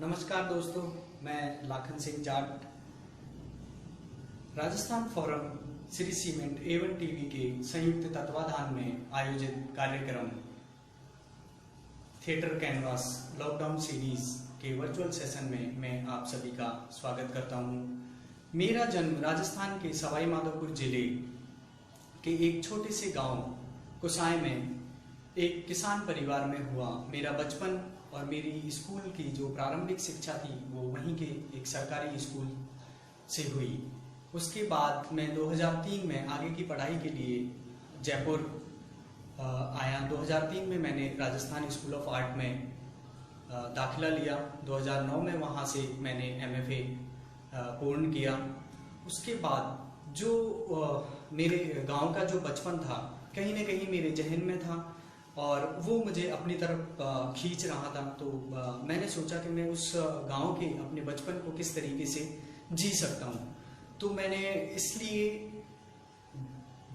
नमस्कार दोस्तों, मैं Lakhan Singh Jat Rajasthan forum Shri cement A1 TV के संयुक्त तत्वाधान में आयोजित कार्यक्रम थिएटर कैनवास लॉकडाउन सीरीज के वर्चुअल सेशन में मैं आप सभी का स्वागत करता हूं। मेरा जन्म राजस्थान के सवाई माधोपुर जिले के एक छोटे से गांव कुसाई में एक किसान परिवार में हुआ। मेरा बचपन और मेरी स्कूल की जो प्रारंभिक शिक्षा थी वो वहीं के एक सरकारी स्कूल से हुई। उसके बाद मैं 2003 में आगे की पढ़ाई के लिए जयपुर आया। 2003 में मैंने राजस्थान स्कूल ऑफ आर्ट में दाखिला लिया। 2009 में वहाँ से मैंने MFA पूर्ण किया। उसके बाद जो मेरे गांव का जो बचपन था कहीं न कहीं मेरे जहन में था और वो मुझे अपनी तरफ खींच रहा था। तो मैंने सोचा कि मैं उस गांव के अपने बचपन को किस तरीके से जी सकता हूँ। तो मैंने इसलिए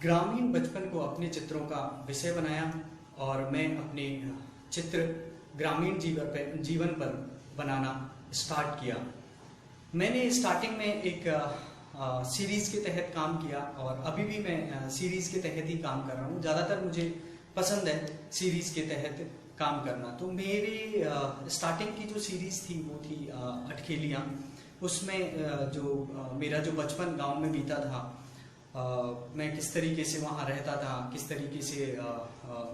ग्रामीण बचपन को अपने चित्रों का विषय बनाया और मैं अपने चित्र ग्रामीण जीवन पर बनाना स्टार्ट किया। मैंने स्टार्टिंग में एक सीरीज के तहत काम किया और अभी भी मैं सीरीज के तहत ही काम कर रहा हूँ। ज़्यादातर मुझे पसंद है सीरीज के तहत काम करना। तो मेरी स्टार्टिंग की जो सीरीज थी वो थी अटखेलियाँ। उसमें मेरा जो बचपन गांव में बीता था, मैं किस तरीके से वहाँ रहता था, किस तरीके से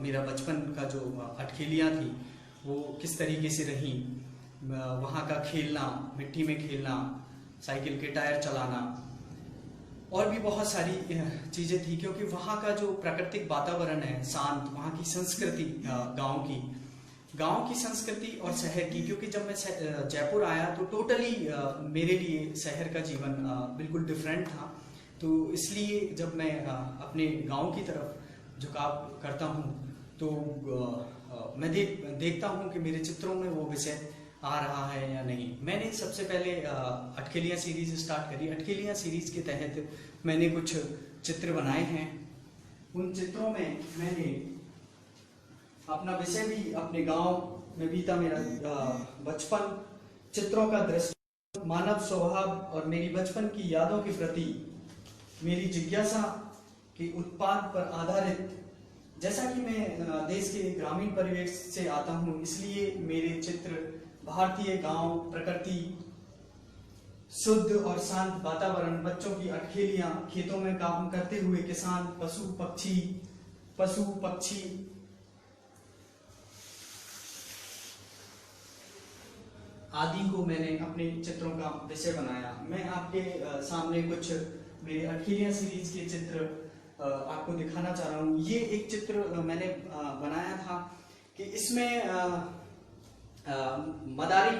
मेरा बचपन का जो अटखेलियाँ थी वो किस तरीके से रही, वहाँ का खेलना, मिट्टी में खेलना, साइकिल के टायर चलाना और भी बहुत सारी चीज़ें थी। क्योंकि वहाँ का जो प्राकृतिक वातावरण है शांत, वहाँ की संस्कृति गांव की संस्कृति और शहर की, क्योंकि जब मैं जयपुर आया तो टोटली मेरे लिए शहर का जीवन बिल्कुल डिफरेंट था। तो इसलिए जब मैं अपने गांव की तरफ झुकाव करता हूँ तो मैं देखता हूँ कि मेरे चित्रों में वो विषय आ रहा है या नहीं। मैंने सबसे पहले अटखेलियाँ सीरीज स्टार्ट करी। अटखेलियाँ सीरीज के तहत मैंने कुछ चित्र बनाए हैं। उन चित्रों में मैंने अपना विषय भी अपने गांव में बीता मेरा बचपन, चित्रों का दृष्टि, मानव स्वभाव और मेरी बचपन की यादों के प्रति मेरी जिज्ञासा के उत्पाद पर आधारित। जैसा कि मैं देश के ग्रामीण परिवेश से आता हूँ, इसलिए मेरे चित्र भारतीय गांव, प्रकृति, शुद्ध और शांत वातावरण, बच्चों की अटखेलियां, खेतों में काम करते हुए किसान, पशु पक्षी आदि को मैंने अपने चित्रों का विषय बनाया। मैं आपके सामने कुछ मेरे अटखेलियां सीरीज के चित्र आपको दिखाना चाह रहा हूँ। ये एक चित्र मैंने बनाया था कि इसमें मदारी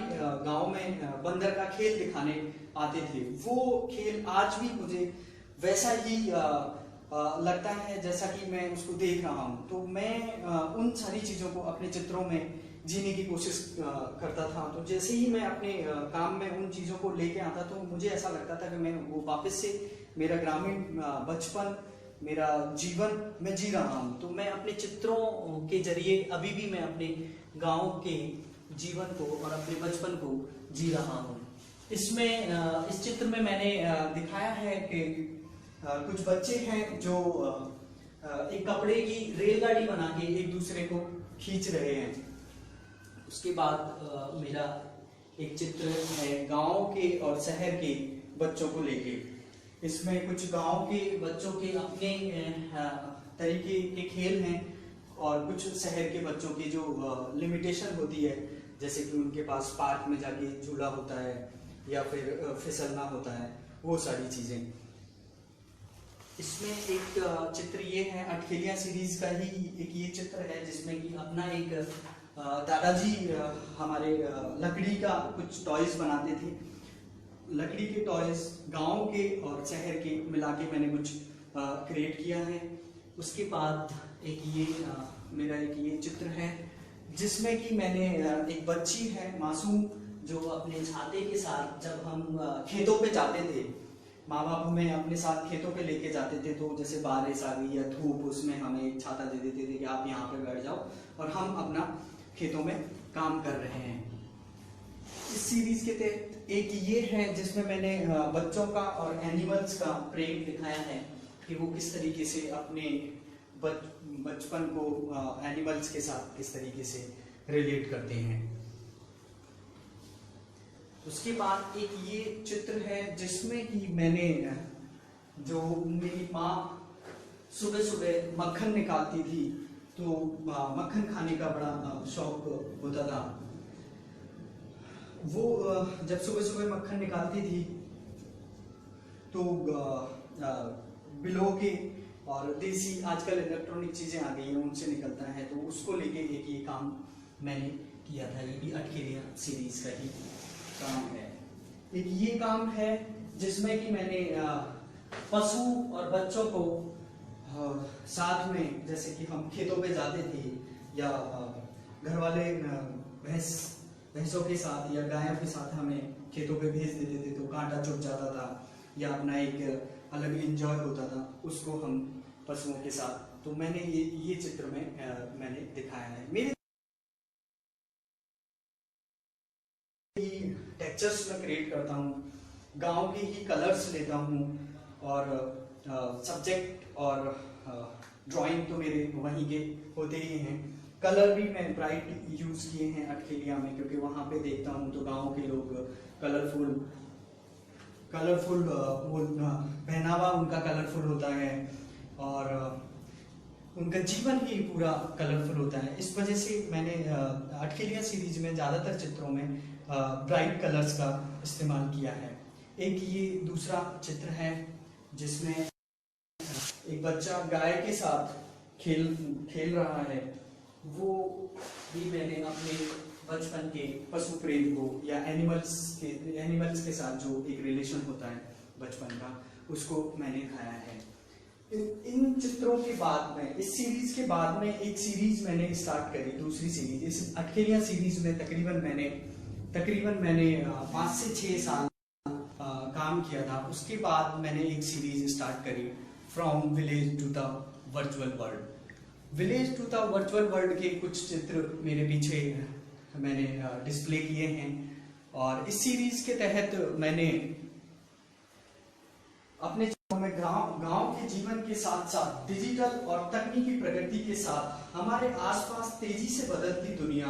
गांव में बंदर का खेल दिखाने आते थे। वो खेल आज भी मुझे वैसा ही लगता है जैसा कि मैं उसको देख रहा हूँ। तो मैं उन सारी चीज़ों को अपने चित्रों में जीने की कोशिश करता था। तो जैसे ही मैं अपने काम में उन चीज़ों को लेके आता तो मुझे ऐसा लगता था कि मैं वो वापस से मेरा ग्रामीण बचपन, मेरा जीवन मैं जी रहा हूँ। तो मैं अपने चित्रों के जरिए अभी भी मैं अपने गाँव के जीवन को और अपने बचपन को जी रहा हूँ। इसमें इस चित्र में मैंने दिखाया है कि कुछ बच्चे हैं जो एक कपड़े की रेलगाड़ी बना के एक दूसरे को खींच रहे हैं। उसके बाद मेरा एक चित्र है गांव के और शहर के बच्चों को लेके। इसमें कुछ गांव के बच्चों के अपने तरीके के खेल हैं और कुछ शहर के बच्चों की जो लिमिटेशन होती है, जैसे कि उनके पास पार्क में जाके झूला होता है या फिर फिसलना होता है, वो सारी चीज़ें। इसमें एक चित्र ये है, अटखेलियाँ सीरीज का ही एक ये चित्र है जिसमें कि अपना एक दादाजी हमारे लकड़ी का कुछ टॉयज बनाते थे। लकड़ी के टॉयज गांव के और शहर के मिला के मैंने कुछ क्रिएट किया है। उसके बाद एक ये मेरा एक ये चित्र है जिसमें कि मैंने एक बच्ची है मासूम जो अपने छाते के साथ, जब हम खेतों पे जाते थे, माँ बाप हमें अपने साथ खेतों पे लेके जाते थे, तो जैसे बारिश आ गई या धूप, उसमें हमें एक छाता दे देते थे कि आप यहाँ पे बैठ जाओ और हम अपना खेतों में काम कर रहे हैं। इस सीरीज के तहत एक ये है जिसमें मैंने बच्चों का और एनिमल्स का प्रेम दिखाया है कि वो किस तरीके से अपने बचपन को एनिमल्स के साथ किस तरीके से रिलेट करते हैं। उसके बाद एक ये चित्र है जिसमें कि मैंने जो मेरी माँ सुबह सुबह मक्खन निकालती थी, तो मक्खन खाने का बड़ा शौक होता था। वो जब सुबह सुबह मक्खन निकालती थी तो बिलो के और देसी आजकल इलेक्ट्रॉनिक चीजें आ गई हैं उनसे निकलता है, तो उसको लेके एक ये काम मैंने किया था। ये भी अटखेलियां सीरीज का ही काम है। एक ये काम है जिसमें कि मैंने पशु और बच्चों को साथ में, जैसे कि हम खेतों पे जाते थे या घर वाले भैंसों के साथ या गायों के साथ हमें खेतों पे भेज देते थे, तो कांटा चुभ जाता था या अपना एक अलग एंजॉय होता था उसको हम पशुओं के साथ। तो मैंने ये चित्र में मैंने दिखाया है। मेरे टेक्सचर्स में क्रिएट करता हूँ, गांव के ही कलर्स लेता हूँ और सब्जेक्ट और ड्राइंग तो मेरे वहीं के होते ही हैं। कलर भी मैं ब्राइट यूज किए हैं अटखेलिया में, क्योंकि वहां पे देखता हूँ तो गांव के लोग कलरफुल पहनावा उनका कलरफुल होता है और उनका जीवन ही पूरा कलरफुल होता है। इस वजह से मैंने अटखेलिया सीरीज में ज्यादातर चित्रों में ब्राइट कलर्स का इस्तेमाल किया है। एक ये दूसरा चित्र है जिसमें एक बच्चा गाय के साथ खेल रहा है। वो भी मैंने अपने बचपन के पशु प्रेम को या एनिमल्स के साथ जो एक रिलेशन होता है बचपन का, उसको मैंने दिखाया है। इन चित्रों के बाद में, इस सीरीज के बाद में एक सीरीज मैंने स्टार्ट करी, दूसरी सीरीज। इस अटखेलिया सीरीज में तकरीबन मैंने 5 से 6 साल काम किया था। उसके बाद मैंने एक सीरीज स्टार्ट करी, from village to the virtual world. Village to the virtual world के कुछ चित्र मेरे पीछे मैंने डिस्प्ले किए हैं और इस सीरीज के तहत मैंने अपने में गांव के जीवन के साथ साथ डिजिटल और तकनीकी प्रगति के साथ हमारे आसपास तेजी से बदलती दुनिया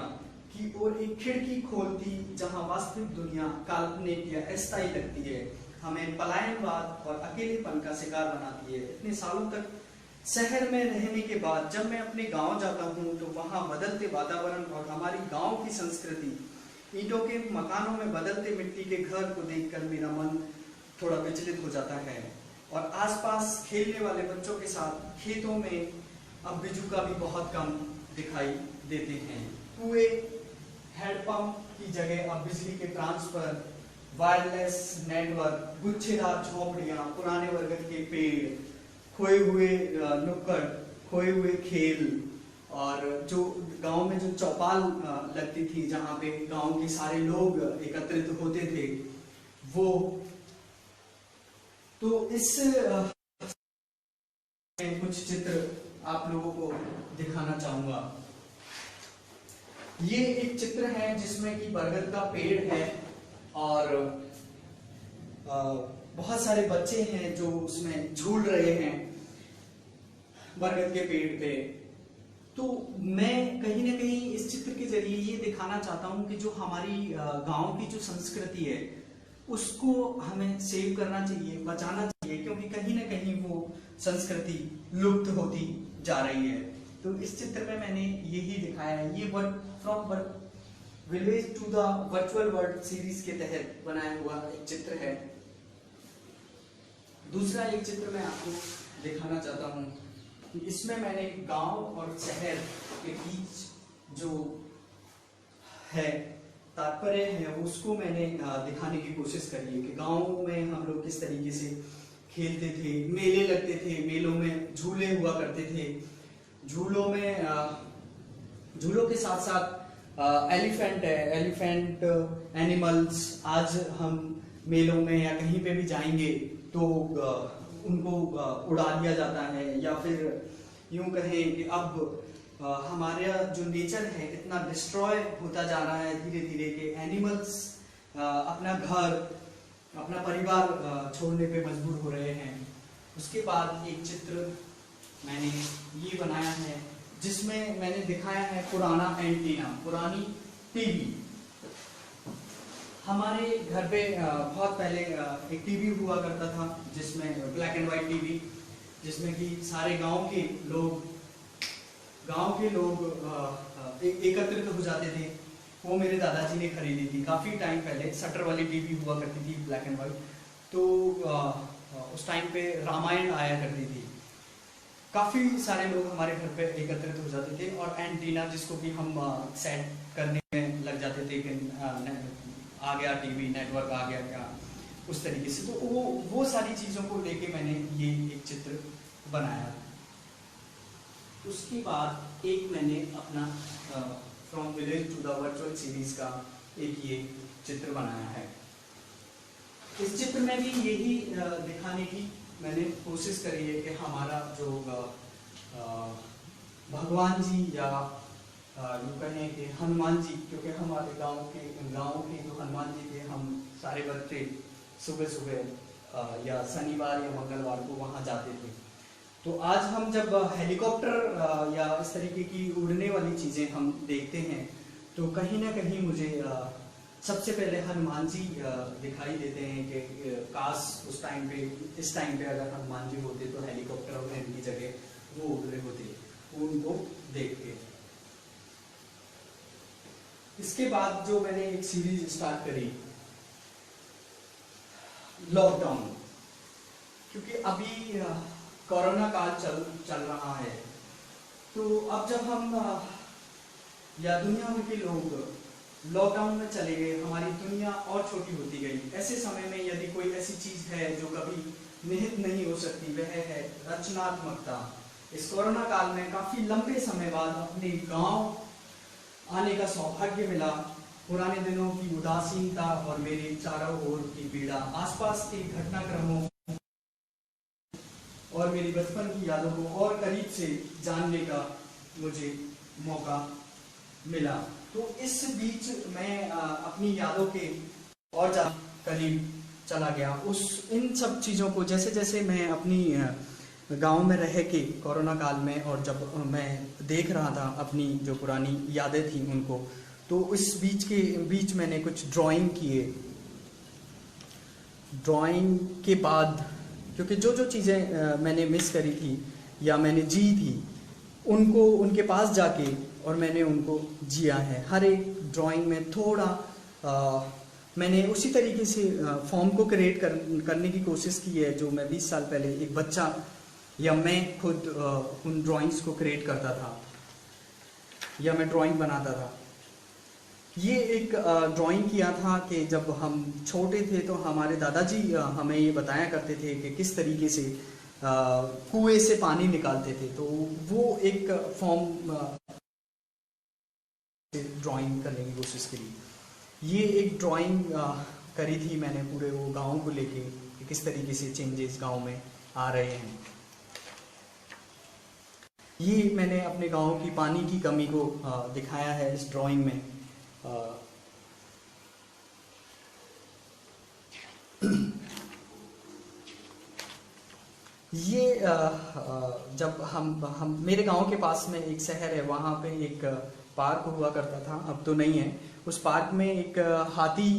की ओर एक खिड़की खोलती, जहां वास्तविक दुनिया काल्पनिक या अस्थायी लगती है, हमें पलायनवाद और अकेलेपन का शिकार बनाती है। इतने सालों तक शहर में रहने के बाद जब मैं अपने गांव जाता हूं तो वहां बदलते वातावरण और हमारी गांव की संस्कृति, ईंटों के मकानों में बदलते मिट्टी के घर को देखकर मेरा मन थोड़ा विचलित हो जाता है। और आसपास खेलने वाले बच्चों के साथ खेतों में अब बिजू का भी बहुत कम दिखाई देते हैं। कुएं, हैंडपंप की जगह अब बिजली के ट्रांसफर, वायरलेस नेटवर्क, गुच्छेदार झोपड़ियां, पुराने बरगद के पेड़, खोए हुए नुक्कड़, खोए हुए खेल, और जो गांव में जो चौपाल लगती थी जहां पे गांव के सारे लोग एकत्रित होते थे, वो तो इस कुछ चित्र आप लोगों को दिखाना चाहूंगा। ये एक चित्र है जिसमें कि बरगद का पेड़ है और बहुत सारे बच्चे हैं जो उसमें झूल रहे हैं बरगद के पेड़ पे। तो मैं कहीं ना कहीं इस चित्र के जरिए ये दिखाना चाहता हूँ कि जो हमारी गांव की जो संस्कृति है उसको हमें सेव करना चाहिए, बचाना चाहिए, क्योंकि कहीं ना कहीं वो संस्कृति लुप्त होती जा रही है। तो इस चित्र में मैंने यही दिखाया है। ये from village to the virtual world series के तहत बनाया हुआ एक चित्र है। दूसरा एक चित्र मैं आपको दिखाना चाहता हूँ कि इसमें मैंने गांव और शहर के बीच जो है तात्पर्य है उसको मैंने दिखाने की कोशिश करी है कि गांव में हम लोग किस तरीके से खेलते थे, मेले लगते थे, मेलों में झूले हुआ करते थे, झूलों के साथ साथ एलिफेंट है, एलिफेंट एनिमल्स। आज हम मेलों में या कहीं पे भी जाएंगे तो उनको उड़ा दिया जाता है, या फिर यूं कहें कि अब हमारा जो नेचर है इतना डिस्ट्रॉय होता जा रहा है धीरे धीरे के एनिमल्स अपना घर अपना परिवार छोड़ने पे मजबूर हो रहे हैं। उसके बाद एक चित्र मैंने ये बनाया है जिसमें मैंने दिखाया है पुराना एंटीना, पुरानी टीवी। हमारे घर पे बहुत पहले एक टीवी हुआ करता था जिसमें ब्लैक एंड वाइट टीवी, जिसमें कि सारे गांव के लोग एकत्रित हो जाते थे। वो मेरे दादाजी ने खरीदी थी काफ़ी टाइम पहले, शटर वाली टीवी हुआ करती थी ब्लैक एंड वाइट। तो उस टाइम पे रामायण आया करती थी। काफ़ी सारे लोग हमारे घर पे एकत्रित हो जाते थे और एंटीना जिसको कि हम सेट करने में लग जाते थे कि आ गया टीवी, नेटवर्क आ गया क्या, उस तरीके से। तो वो सारी चीज़ों को लेके मैंने ये एक चित्र बनाया। उसके बाद एक मैंने अपना from village to the virtual series का एक ये चित्र बनाया है। इस चित्र में भी यही दिखाने की मैंने कोशिश करी है कि हमारा जो भगवान जी या यूँ कहें कि हनुमान जी, क्योंकि हमारे गांव के जो हनुमान जी थे, हम सारे बच्चे सुबह सुबह या शनिवार या मंगलवार को वहाँ जाते थे। तो आज हम जब हेलीकॉप्टर या इस तरीके की उड़ने वाली चीज़ें हम देखते हैं तो कहीं ना कहीं मुझे सबसे पहले हनुमान जी दिखाई देते हैं कि काश इस टाइम पे अगर हनुमान जी होते तो हेलीकॉप्टर उड़ने की जगह वो उड़ रहे होते, उनको देख के। इसके बाद जो मैंने एक सीरीज स्टार्ट करी लॉकडाउन, क्योंकि अभी कोरोना काल चल रहा है। तो अब जब हम या दुनिया भर के लोग लॉकडाउन में चले गए, हमारी दुनिया और छोटी होती गई। ऐसे समय में यदि कोई ऐसी चीज है जो कभी निहित नहीं हो सकती, वह है रचनात्मकता। इस कोरोना काल में काफी लंबे समय बाद अपने गांव आने का सौभाग्य मिला। पुराने दिनों की उदासीनता और मेरे चारों ओर की पीड़ा, आसपास के घटनाक्रमों और मेरी बचपन की यादों को और करीब से जानने का मुझे मौका मिला। तो इस बीच मैं अपनी यादों के और ज्यादा करीब चला गया। इन सब चीज़ों को जैसे जैसे मैं अपनी गांव में रह के कोरोना काल में, और जब मैं देख रहा था अपनी जो पुरानी यादें थी उनको, तो इस बीच मैंने कुछ ड्राइंग किए। ड्राइंग के बाद क्योंकि जो चीज़ें मैंने मिस करी थी या मैंने जी थी, उनके पास जाके और मैंने उनको जिया है। हर एक ड्राइंग में थोड़ा मैंने उसी तरीके से फॉर्म को क्रिएट करने की कोशिश की है जो मैं 20 साल पहले एक बच्चा या मैं खुद उन ड्राइंग्स को क्रिएट करता था या मैं ड्राइंग बनाता था। ये एक ड्राइंग किया था कि जब हम छोटे थे तो हमारे दादाजी हमें ये बताया करते थे कि किस तरीके से कुएं से पानी निकालते थे। तो वो एक फॉर्म ड्राइंग करने की कोशिश करी। ये एक ड्राइंग करी थी मैंने पूरे वो गांव को लेके कि किस तरीके से चेंजेस गांव में आ रहे हैं। ये मैंने अपने गांव की पानी की कमी को दिखाया है इस ड्राइंग में। ये जब हम मेरे गांव के पास में एक शहर है, वहाँ पे एक पार्क हुआ करता था, अब तो नहीं है। उस पार्क में एक हाथी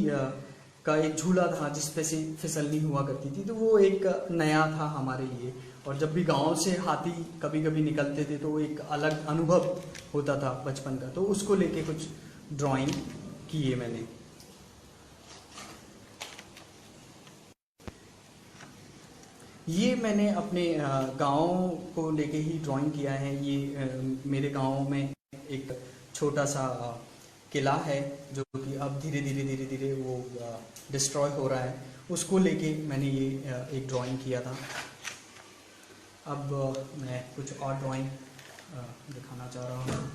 का एक झूला था जिसपे से फिसलनी हुआ करती थी। तो वो एक नया था हमारे लिए, और जब भी गांव से हाथी कभी कभी निकलते थे तो एक अलग अनुभव होता था बचपन का। तो उसको लेके कुछ ड्राइंग की है मैंने। ये मैंने अपने गांव को लेके ही ड्राइंग किया है। ये मेरे गांव में एक छोटा सा किला है जो कि अब धीरे धीरे वो डिस्ट्रॉय हो रहा है। उसको लेके मैंने ये एक ड्राइंग किया था। अब मैं कुछ और ड्राइंग दिखाना चाह रहा हूँ।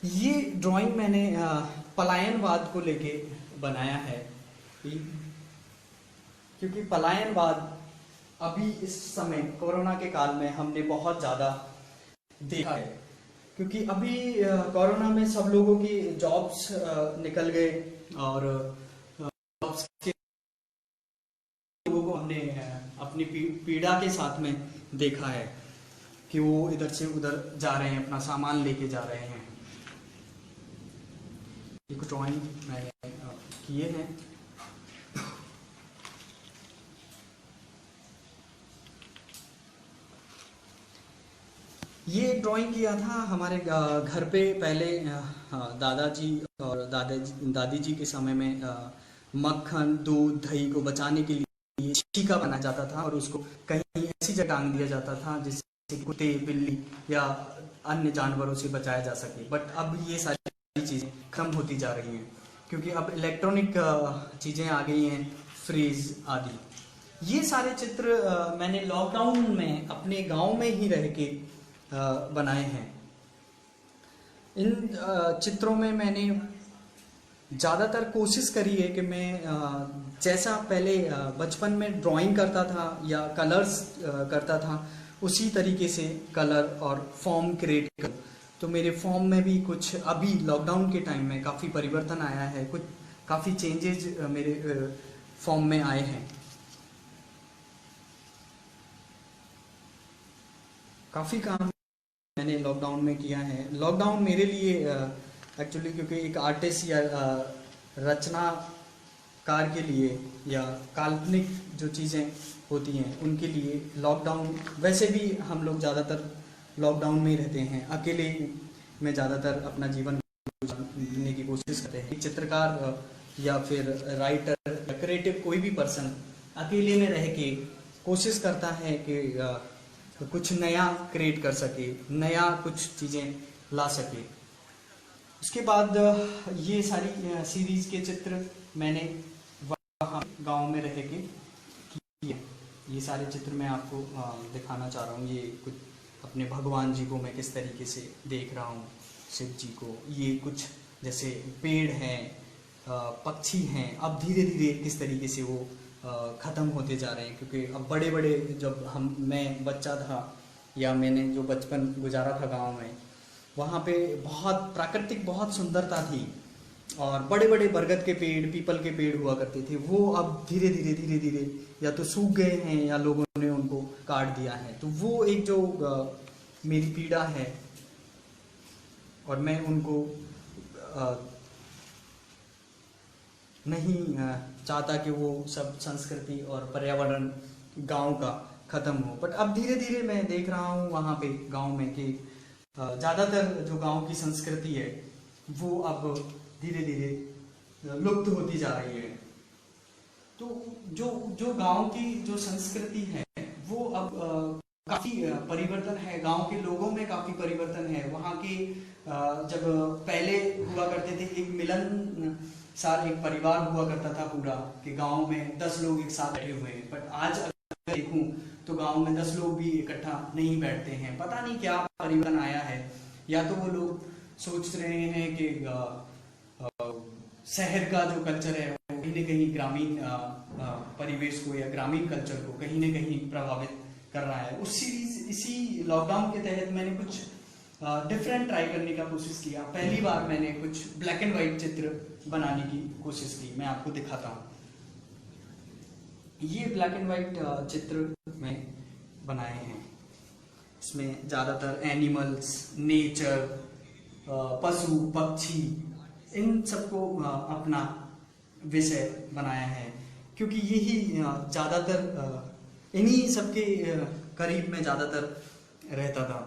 ये ड्राइंग मैंने पलायनवाद को लेके बनाया है। क्योंकि पलायनवाद अभी इस समय कोरोना के काल में हमने बहुत ज़्यादा देखा है। क्योंकि अभी कोरोना में सब लोगों की जॉब्स निकल गए और जॉब्स के लोगों को हमने अपनी पीड़ा के साथ में देखा है कि वो इधर से उधर जा रहे हैं, अपना सामान लेके जा रहे हैं। एक ड्राइंग मैंने किए हैं। ये ड्राइंग किया था हमारे घर पे पहले दादाजी और दादी जी के समय में मक्खन दूध दही को बचाने के लिए छीका बना जाता था और उसको कहीं ऐसी जगह टांग दिया जाता था जिससे कुत्ते बिल्ली या अन्य जानवरों से बचाया जा सके। बट अब ये सारी चीज़ें कम होती जा रही हैं क्योंकि अब इलेक्ट्रॉनिक चीज़ें आ गई हैं, फ्रिज आदि। ये सारे चित्र मैंने लॉकडाउन में अपने गांव में ही रह के बनाए हैं। इन चित्रों में मैंने ज़्यादातर कोशिश करी है कि मैं जैसा पहले बचपन में ड्राइंग करता था या कलर्स करता था उसी तरीके से कलर और फॉर्म क्रिएट कर। तो मेरे फॉर्म में भी कुछ अभी लॉकडाउन के टाइम में काफ़ी परिवर्तन आया है, कुछ काफ़ी चेंजेस मेरे फॉर्म में आए हैं। काफ़ी काम मैंने लॉकडाउन में किया है। लॉकडाउन मेरे लिए एक्चुअली क्योंकि एक आर्टिस्ट या रचनाकार के लिए या काल्पनिक जो चीज़ें होती हैं उनके लिए लॉकडाउन, वैसे भी हम लोग ज़्यादातर लॉकडाउन में ही रहते हैं, अकेले में ज़्यादातर अपना जीवन जीने की कोशिश करते हैं। चित्रकार या फिर राइटर क्रिएटिव कोई भी पर्सन अकेले में रह के कोशिश करता है कि कुछ नया क्रिएट कर सके, नया कुछ चीज़ें ला सके। उसके बाद ये सारी सीरीज के चित्र मैंने वहाँ गांव में रह के किए। ये सारे चित्र मैं आपको दिखाना चाह रहा हूँ। ये कुछ अपने भगवान जी को मैं किस तरीके से देख रहा हूँ, शिव जी को। ये कुछ जैसे पेड़ हैं, पक्षी हैं, अब धीरे धीरे किस तरीके से वो ख़त्म होते जा रहे हैं। क्योंकि अब बड़े बड़े जब मैं बच्चा था या मैंने जो बचपन गुजारा था गांव में, वहाँ पे बहुत प्राकृतिक बहुत सुंदरता थी और बड़े बड़े बरगद के पेड़, पीपल के पेड़ हुआ करते थे। वो अब धीरे धीरे या तो सूख गए हैं या लोगों ने उनको काट दिया है। तो वो एक जो मेरी पीड़ा है और मैं उनको नहीं चाहता कि वो सब संस्कृति और पर्यावरण गांव का ख़त्म हो। बट अब धीरे धीरे मैं देख रहा हूँ वहाँ पे गांव में कि ज़्यादातर जो गांव की संस्कृति है वो अब धीरे धीरे लुप्त होती जा रही है। तो जो गांव की जो संस्कृति है वो अब काफ़ी परिवर्तन है, गांव के लोगों में काफ़ी परिवर्तन है। वहाँ के जब पहले हुआ करते थे एक मिलन सार एक परिवार हुआ करता था पूरा, कि गांव में 10 लोग एक साथ बैठे हुए हैं। बट आज अगर देखूं तो गांव में 10 लोग भी इकट्ठा नहीं बैठते हैं। पता नहीं क्या परिवर्तन आया है, या तो वो लोग सोच रहे हैं कि शहर का जो कल्चर है वो कहीं न कहीं ग्रामीण परिवेश को या ग्रामीण कल्चर को कहीं न कहीं प्रभावित कर रहा है। इसी लॉकडाउन के तहत मैंने कुछ डिफरेंट ट्राई करने का कोशिश किया। पहली बार मैंने कुछ ब्लैक एंड वाइट चित्र बनाने की कोशिश की। मैं आपको दिखाता हूँ। ये ब्लैक एंड वाइट चित्र मैं बनाए हैं। इसमें ज़्यादातर एनिमल्स, नेचर, पशु पक्षी, इन सबको अपना विषय बनाया है, क्योंकि यही ज़्यादातर इन्हीं सबके करीब में ज़्यादातर रहता था।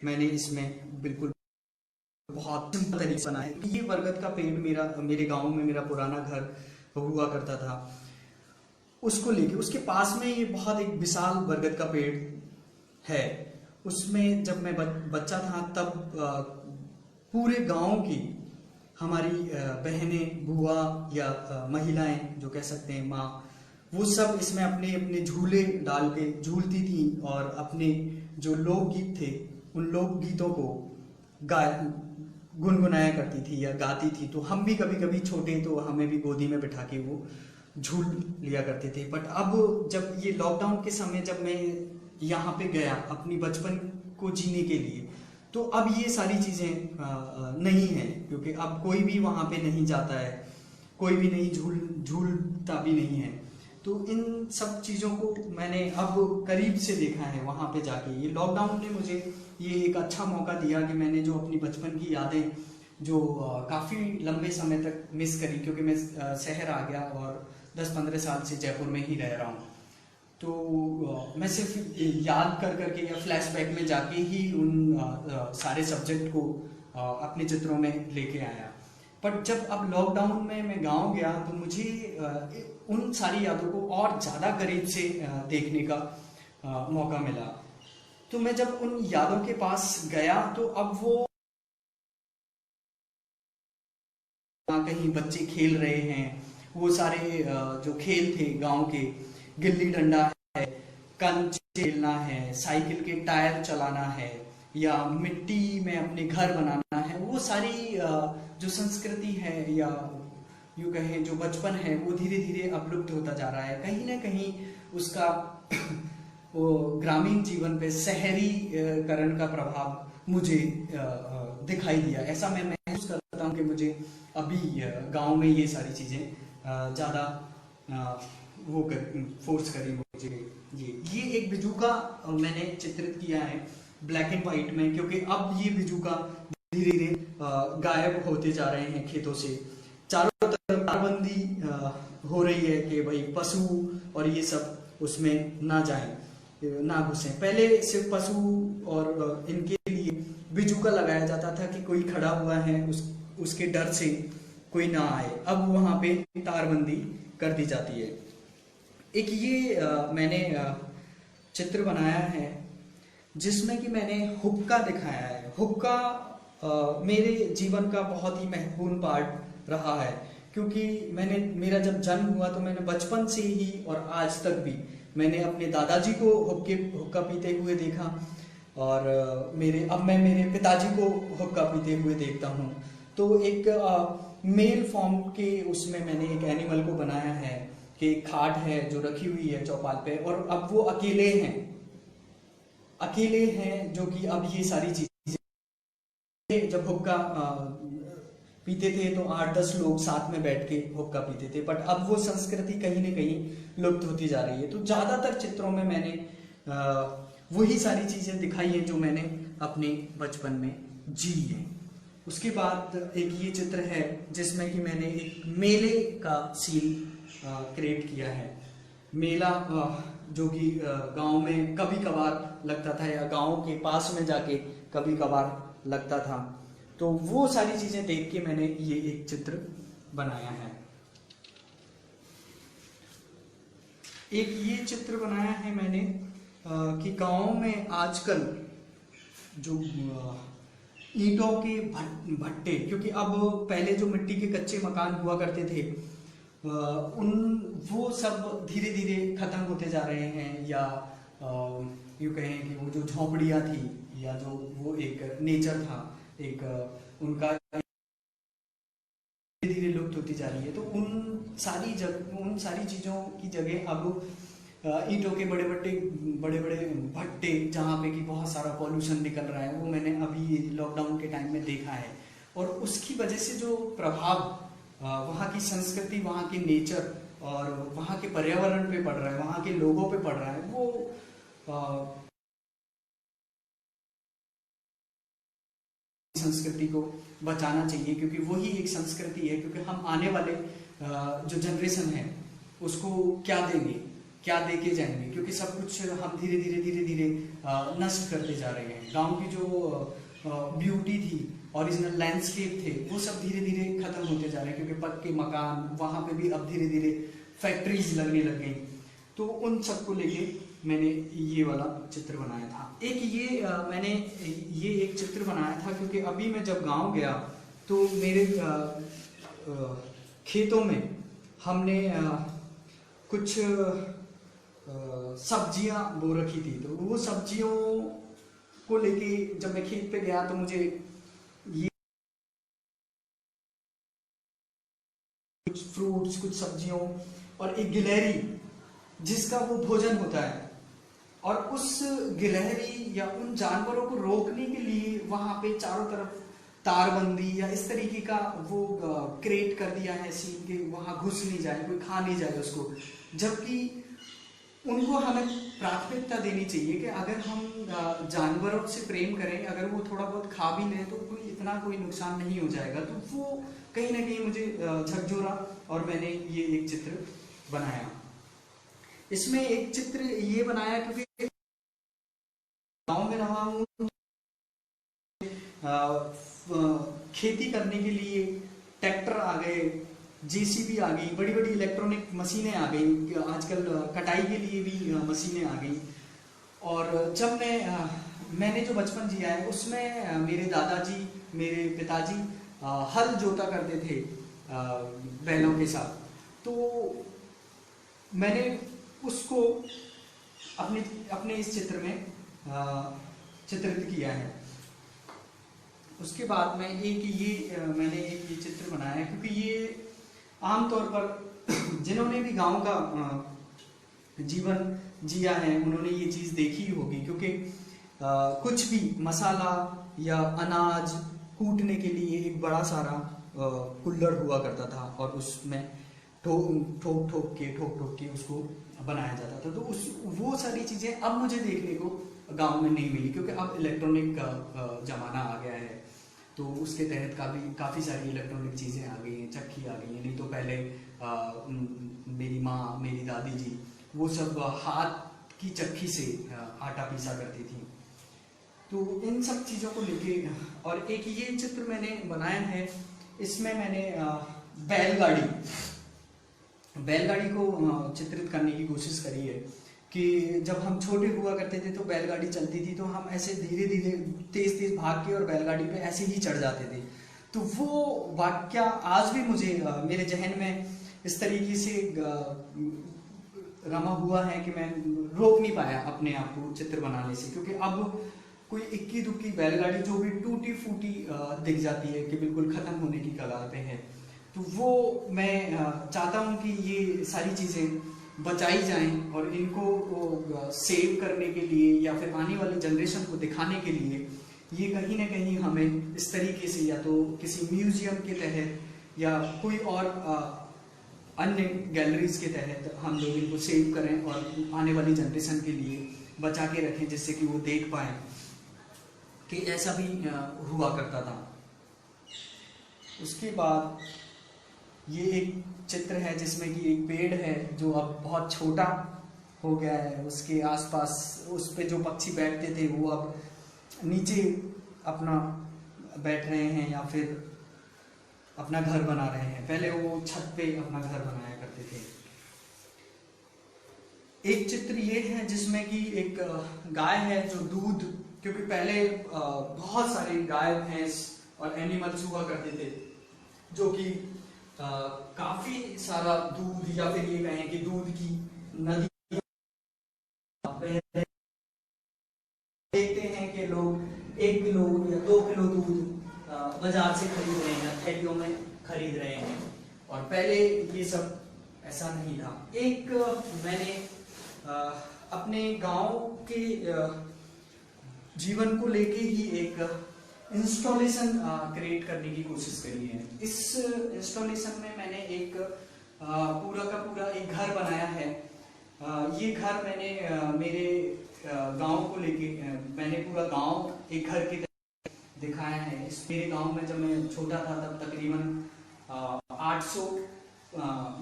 मैंने इसमें बिल्कुल बहुत सिंपल तरीके से बनाया है। ये बरगद का पेड़ मेरे गांव में मेरा पुराना घर हुआ करता था, उसको लेके उसके पास में ये बहुत एक विशाल बरगद का पेड़ है। उसमें जब मैं बच्चा था तब पूरे गांव की हमारी बहनें, बुआ या महिलाएं जो कह सकते हैं, माँ, वो सब इसमें अपने अपने झूले डाल के झूलती थी और अपने जो लोकगीत थे उन लोकगीतों को गाय गुनगुनाया करती थी या गाती थी, तो हम भी कभी कभी छोटे तो हमें भी गोदी में बिठा के वो झूल लिया करते थे। बट अब जब ये लॉकडाउन के समय जब मैं यहाँ पे गया अपनी बचपन को जीने के लिए, तो अब ये सारी चीज़ें नहीं है, क्योंकि अब कोई भी वहाँ पे नहीं जाता है, कोई भी नहीं झूलता भी नहीं है। तो इन सब चीज़ों को मैंने अब करीब से देखा है वहाँ पे जाके। ये लॉकडाउन ने मुझे ये एक अच्छा मौका दिया कि मैंने जो अपनी बचपन की यादें जो काफ़ी लंबे समय तक मिस करी, क्योंकि मैं शहर आ गया और 10-15 साल से जयपुर में ही रह रहा हूँ। तो मैं सिर्फ याद कर करके या फ्लैशबैक में जाके ही उन सारे सब्जेक्ट को अपने चित्रों में लेके आया। बट जब अब लॉकडाउन में मैं गांव गया तो मुझे उन सारी यादों को और ज़्यादा करीब से देखने का मौका मिला। तो मैं जब उन यादों के पास गया तो अब वो कहीं बच्चे खेल रहे हैं, वो सारे जो खेल थे गांव के, गिल्ली डंडा है, कंचे खेलना है, साइकिल के टायर चलाना है, या मिट्टी में अपने घर बनाना है, वो सारी जो संस्कृति है या यूं कहें जो बचपन है वो धीरे धीरे अब लुप्त होता जा रहा है। कहीं ना कहीं उसका वो ग्रामीण जीवन पे शहरीकरण का प्रभाव मुझे दिखाई दिया। ऐसा मैं महसूस करता हूँ कि मुझे अभी गांव में ये सारी चीज़ें ज़्यादा वो फोर्स करी मुझे। ये एक बिजूका मैंने चित्रित किया है ब्लैक एंड व्हाइट में, क्योंकि अब ये बिजूका धीरे धीरे गायब होते जा रहे हैं खेतों से। चारों तरफ तारबंदी हो रही है कि भाई पशु और ये सब उसमें ना जाएं, ना घुसें। पहले सिर्फ पशु और इनके लिए बिजूका लगाया जाता था कि कोई खड़ा हुआ है उसके डर से कोई ना आए। अब वहां पे तारबंदी कर दी जाती है। एक ये मैंने चित्र बनाया है जिसमें कि मैंने हुक्का दिखाया है। हुक्का मेरे जीवन का बहुत ही महत्वपूर्ण पार्ट रहा है, क्योंकि मेरा जब जन्म हुआ तो मैंने बचपन से ही और आज तक भी मैंने अपने दादाजी को हुक्का पीते हुए देखा, और मैं मेरे पिताजी को हुक्का पीते हुए देखता हूँ। तो एक मेल फॉर्म के उसमें मैंने एक एनिमल को बनाया है कि खाट है जो रखी हुई है चौपाल पे, और अब वो अकेले हैं जो कि अब ये सारी चीजें, जब हुक्का पीते थे तो 8-10 लोग साथ में बैठ के हुक्का पीते थे, बट अब वो संस्कृति कहीं ना कहीं लुप्त होती जा रही है। तो ज्यादातर चित्रों में मैंने वही सारी चीजें दिखाई हैं जो मैंने अपने बचपन में जी है। उसके बाद एक ये चित्र है जिसमें कि मैंने एक मेले का सीन क्रिएट किया है। मेला जो कि गांव में कभी कभार लगता था या गांव के पास में जाके कभी कभार लगता था। तो वो सारी चीजें देख के मैंने ये एक चित्र बनाया है। एक ये चित्र बनाया है मैंने कि गांव में आजकल जो ईंटों के भट्टे, क्योंकि अब पहले जो मिट्टी के कच्चे मकान हुआ करते थे वो सब धीरे धीरे खत्म होते जा रहे हैं, या यूँ कहें कि वो जो झोंपड़ियाँ थी या जो वो एक नेचर था, एक उनका धीरे धीरे लुप्त होती जा रही है। तो उन सारी चीज़ों की जगह अब ईंटों के बड़े बड़े भट्टे, जहाँ पे कि बहुत सारा पॉल्यूशन निकल रहा है, वो मैंने अभी लॉकडाउन के टाइम में देखा है। और उसकी वजह से जो प्रभाव वहाँ की संस्कृति, वहाँ के नेचर और वहाँ के पर्यावरण पे पड़ रहा है, वहाँ के लोगों पे पड़ रहा है, वो संस्कृति को बचाना चाहिए, क्योंकि वही एक संस्कृति है। क्योंकि हम आने वाले जो जनरेशन है उसको क्या देंगे, क्या दे के जाएंगे, क्योंकि सब कुछ हम धीरे धीरे नष्ट करते जा रहे हैं। गांव की जो ब्यूटी थी, ओरिजिनल लैंडस्केप थे, वो सब धीरे धीरे खत्म होते जा रहे हैं, क्योंकि पक्के मकान वहाँ पे भी अब धीरे धीरे फैक्ट्रीज लगने लग गई। तो उन सबको लेके मैंने ये वाला चित्र बनाया था। एक ये मैंने ये एक चित्र बनाया था क्योंकि अभी मैं जब गांव गया तो मेरे खेतों में हमने कुछ सब्जियां बो रखी थी। तो वो सब्जियों को लेके जब मैं खेत पे गया तो मुझे कुछ फ्रूट्स, कुछ सब्जियों और एक गिलहरी जिसका वो भोजन होता है। और उस गिलहरी या उन जानवरों को रोकने के लिए वहां पे चारों तरफ तारबंदी या इस तरीके का वो क्रिएट कर दिया है सीन कि वहां घुस नहीं जाए, कोई खा नहीं जाए उसको। जबकि उनको हमें प्राथमिकता देनी चाहिए कि अगर हम जानवरों से प्रेम करें, अगर वो थोड़ा बहुत खा भी लें तो कोई इतना कोई नुकसान नहीं हो जाएगा। तो वो कहीं ना कहीं मुझे झकझोरा और मैंने ये एक चित्र बनाया। इसमें एक चित्र ये बनाया क्योंकि गांव में रहा हूँ, खेती करने के लिए ट्रैक्टर आ गए, जेसीबी आ गई, बड़ी बड़ी इलेक्ट्रॉनिक मशीनें आ गई, आजकल कटाई के लिए भी मशीनें आ गई। और जब मैंने जो बचपन जिया है उसमें मेरे दादाजी, मेरे पिताजी हल जोता करते थे बैलों के साथ। तो मैंने उसको अपने अपने इस चित्र में चित्रित किया है। उसके बाद में मैंने एक ये चित्र बनाया है क्योंकि ये आमतौर पर जिन्होंने भी गांव का जीवन जिया है उन्होंने ये चीज देखी होगी। क्योंकि कुछ भी मसाला या अनाज कूटने के लिए एक बड़ा सारा कुल्हड़ हुआ करता था और उसमें ठोक ठोक के उसको बनाया जाता था। तो वो सारी चीजें अब मुझे देखने को गांव में नहीं मिली, क्योंकि अब इलेक्ट्रॉनिक का जमाना आ गया है। तो उसके तहत काफ़ी सारी इलेक्ट्रॉनिक चीज़ें आ गई हैं, चक्की आ गई हैं। नहीं तो पहले मेरी माँ, मेरी दादी जी वो सब हाथ की चक्की से आटा पीसा करती थी। तो इन सब चीज़ों को लेके और एक ये चित्र मैंने बनाया है। इसमें मैंने बैलगाड़ी को चित्रित करने की कोशिश करी है कि जब हम छोटे हुआ करते थे तो बैलगाड़ी चलती थी तो हम ऐसे धीरे धीरे तेज तेज भाग के और बैलगाड़ी पे ऐसे ही चढ़ जाते थे। तो वो वाक्य आज भी मुझे मेरे जहन में इस तरीके से रमा हुआ है कि मैं रोक नहीं पाया अपने आप को चित्र बनाने से। क्योंकि अब कोई इक्की दुक्की बैलगाड़ी जो भी टूटी फूटी दिख जाती है कि बिल्कुल खत्म होने की कगार पे है। तो वो मैं चाहता हूँ कि ये सारी चीज़ें बचाई जाएं और इनको सेव करने के लिए या फिर आने वाली जनरेशन को दिखाने के लिए ये कहीं ना कहीं हमें इस तरीके से या तो किसी म्यूजियम के तहत या कोई और अन्य गैलरीज के तहत हम लोग इनको सेव करें और आने वाली जनरेशन के लिए बचा के रखें, जिससे कि वो देख पाए कि ऐसा भी हुआ करता था। उसके बाद ये एक चित्र है जिसमें कि एक पेड़ है जो अब बहुत छोटा हो गया है। उसके आसपास उस पे जो पक्षी बैठते थे वो अब नीचे अपना बैठ रहे हैं या फिर अपना घर बना रहे हैं। पहले वो छत पे अपना घर बनाया करते थे। एक चित्र ये है जिसमें कि एक गाय है जो दूध, क्योंकि पहले बहुत सारे गाय भैंस और एनिमल्स हुआ करते थे जो कि काफी सारा दूध या फिर ये कहें कि दूध की नदी। देखते हैं कि लोग 1 किलो या 2 किलो दूध बाजार से खरीद रहे हैं, थैलियों में खरीद रहे हैं। और पहले ये सब ऐसा नहीं था। एक मैंने अपने गांव के जीवन को लेके ही एक इंस्टॉलेशन क्रिएट करने की कोशिश करी है। इस इंस्टॉलेशन में मैंने एक पूरा का पूरा एक घर बनाया है। ये घर मैंने मेरे गांव को लेके मैंने पूरा गांव एक घर की तरह दिखाया है। इस मेरे गांव में जब मैं छोटा था तब तकरीबन 800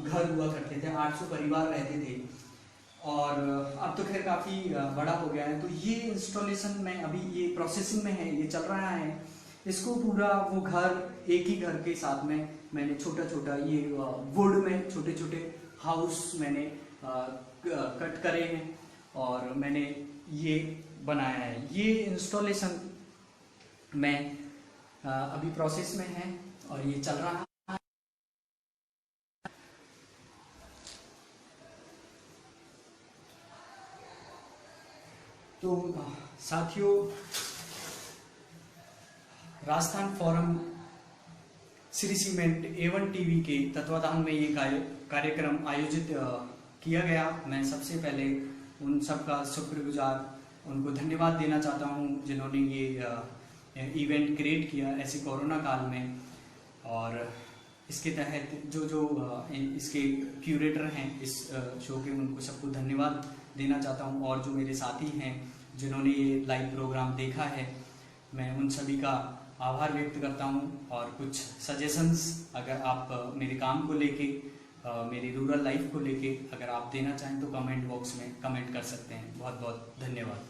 घर हुआ करते थे, 800 परिवार रहते थे। और अब तो खैर काफ़ी बड़ा हो गया है। तो ये इंस्टॉलेशन में अभी ये प्रोसेसिंग में है, ये चल रहा है। इसको पूरा वो घर एक ही घर के साथ में मैंने छोटा छोटा ये वुड में छोटे छोटे हाउस मैंने कट करे हैं और मैंने ये बनाया है। ये इंस्टॉलेशन में अभी प्रोसेस में है और ये चल रहा है। तो साथियों, Rajasthan forum Shri cement A1 TV के तत्वाधान में ये कार्यक्रम आयोजित किया गया। मैं सबसे पहले उन सबका शुक्रगुजार, उनको धन्यवाद देना चाहता हूँ जिन्होंने ये इवेंट क्रिएट किया ऐसे कोरोना काल में। और इसके तहत जो इसके क्यूरेटर हैं इस शो के, उनको सबको धन्यवाद देना चाहता हूँ। और जो मेरे साथी हैं जिन्होंने ये लाइव प्रोग्राम देखा है, मैं उन सभी का आभार व्यक्त करता हूँ। और कुछ सजेशंस अगर आप मेरे काम को लेके, मेरी रूरल लाइफ को लेके अगर आप देना चाहें तो कमेंट बॉक्स में कमेंट कर सकते हैं। बहुत बहुत धन्यवाद।